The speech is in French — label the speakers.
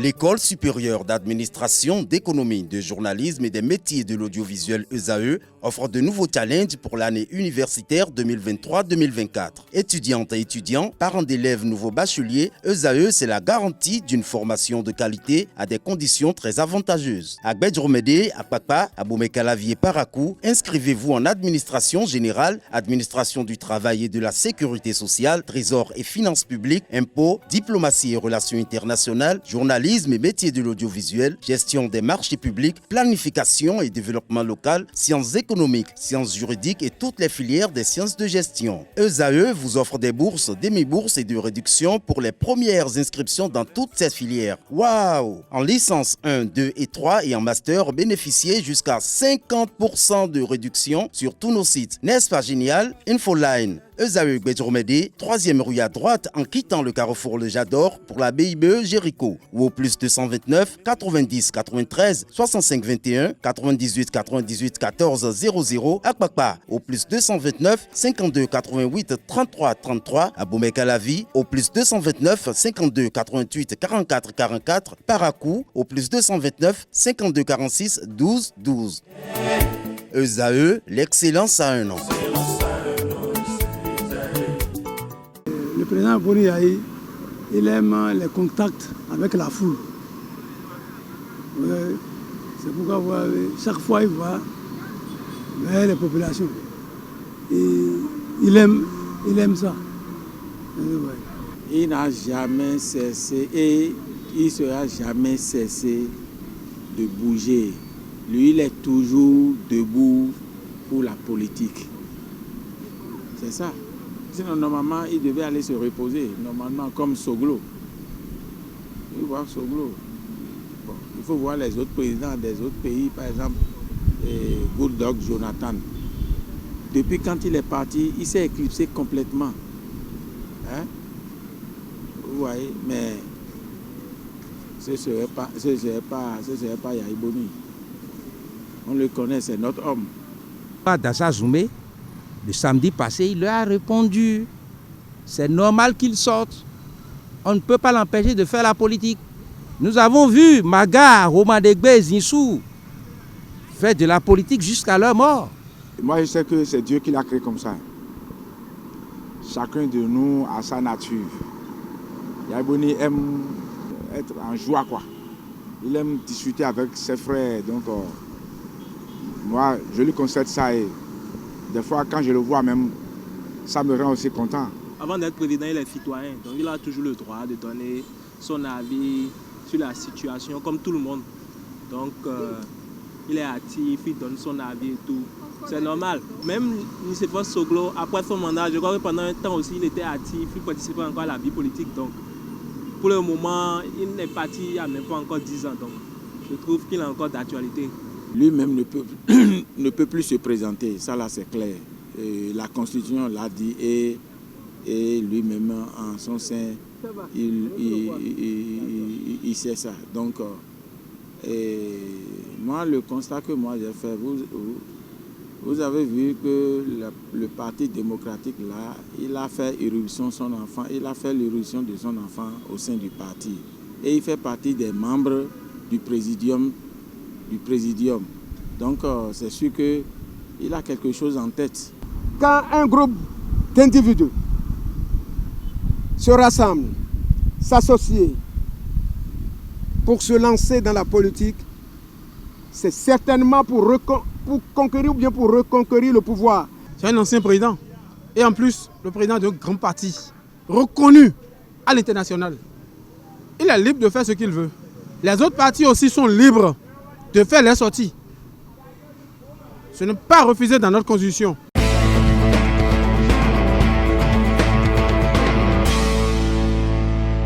Speaker 1: L'École supérieure d'administration, d'économie, de journalisme et des métiers de l'audiovisuel ESAE offre de nouveaux challenges pour l'année universitaire 2023-2024. Étudiantes et étudiants, parents d'élèves nouveaux bacheliers, ESAE, c'est la garantie d'une formation de qualité à des conditions très avantageuses. À Gbedjromede, à Papa, à Boumekalavi et Parakou, inscrivez-vous en administration générale, administration du travail et de la sécurité sociale, trésor et finances publiques, impôts, diplomatie et relations internationales, journalisme et métiers de l'audiovisuel, gestion des marchés publics, planification et développement local, sciences économiques, sciences juridiques et toutes les filières des sciences de gestion. ESAE vous offre des bourses, demi-bourses et de réductions pour les premières inscriptions dans toutes ces filières. Waouh! En licence 1, 2 et 3 et en master, bénéficiez jusqu'à 50% de réduction sur tous nos sites. N'est-ce pas génial? Infoline. ESAE Gbedjromede, 3e rue à droite en quittant le carrefour Le Jador pour la BIBE Jéricho ou au plus 229 90 93 65 21 98 98 14 00 à Kpakpa au plus 229 52 88 33 33 à Boumekalavi au plus 229 52 88 44 44 Parakou au plus 229 52 46 12 12. ESAE, l'excellence à un an.
Speaker 2: Le président Boni Yahi, il aime les contacts avec la foule. C'est pourquoi chaque fois il va vers les populations. Et il aime ça.
Speaker 3: Il n'a jamais cessé et il ne sera jamais cessé de bouger. Lui, il est toujours debout pour la politique. C'est ça. Sinon, normalement, il devait aller se reposer, normalement, comme Soglo. Il faut voir Soglo. Bon, il faut voir les autres présidents des autres pays, par exemple, Goodluck Jonathan. Depuis quand il est parti, il s'est éclipsé complètement. Hein? Vous voyez, mais ce ne serait pas Yahi Boni. On le connaît, c'est notre homme.
Speaker 4: Dassa Zoumé, le samedi passé, il leur a répondu. C'est normal qu'il sorte. On ne peut pas l'empêcher de faire la politique. Nous avons vu Maga, Romadegbe, Zinsou faire de la politique jusqu'à leur mort.
Speaker 5: Moi, je sais que c'est Dieu qui l'a créé comme ça. Chacun de nous a sa nature. Yahi Boni aime être en joie, quoi. Il aime discuter avec ses frères. Donc, moi, je lui concède ça et des fois, quand je le vois même, ça me rend aussi content.
Speaker 6: Avant d'être président, il est citoyen. Donc, il a toujours le droit de donner son avis sur la situation, comme tout le monde. Donc, il est actif, il donne son avis et tout. C'est normal. Même Nicéphore Soglo, après son mandat, je crois que pendant un temps aussi, il était actif, il participait encore à la vie politique. Donc, pour le moment, il est parti il n'y a même pas encore 10 ans. Donc, je trouve qu'il est encore d'actualité.
Speaker 3: Lui-même ne peut plus se présenter, ça là c'est clair. Et la Constitution l'a dit et lui-même en son sein, il sait ça. Donc, moi, le constat que moi j'ai fait, vous avez vu que le Parti démocratique là, il a fait irruption son enfant, il a fait l'irruption de son enfant au sein du parti. Et il fait partie des membres du présidium. Donc, c'est sûr qu'il a quelque chose en tête.
Speaker 2: Quand un groupe d'individus se rassemble, s'associe pour se lancer dans la politique, c'est certainement pour conquérir ou bien pour reconquérir le pouvoir.
Speaker 7: C'est un ancien président. Et en plus, le président d'un grand parti, reconnu à l'international. Il est libre de faire ce qu'il veut. Les autres partis aussi sont libres de faire les sorties. Ce n'est pas refusé dans notre constitution.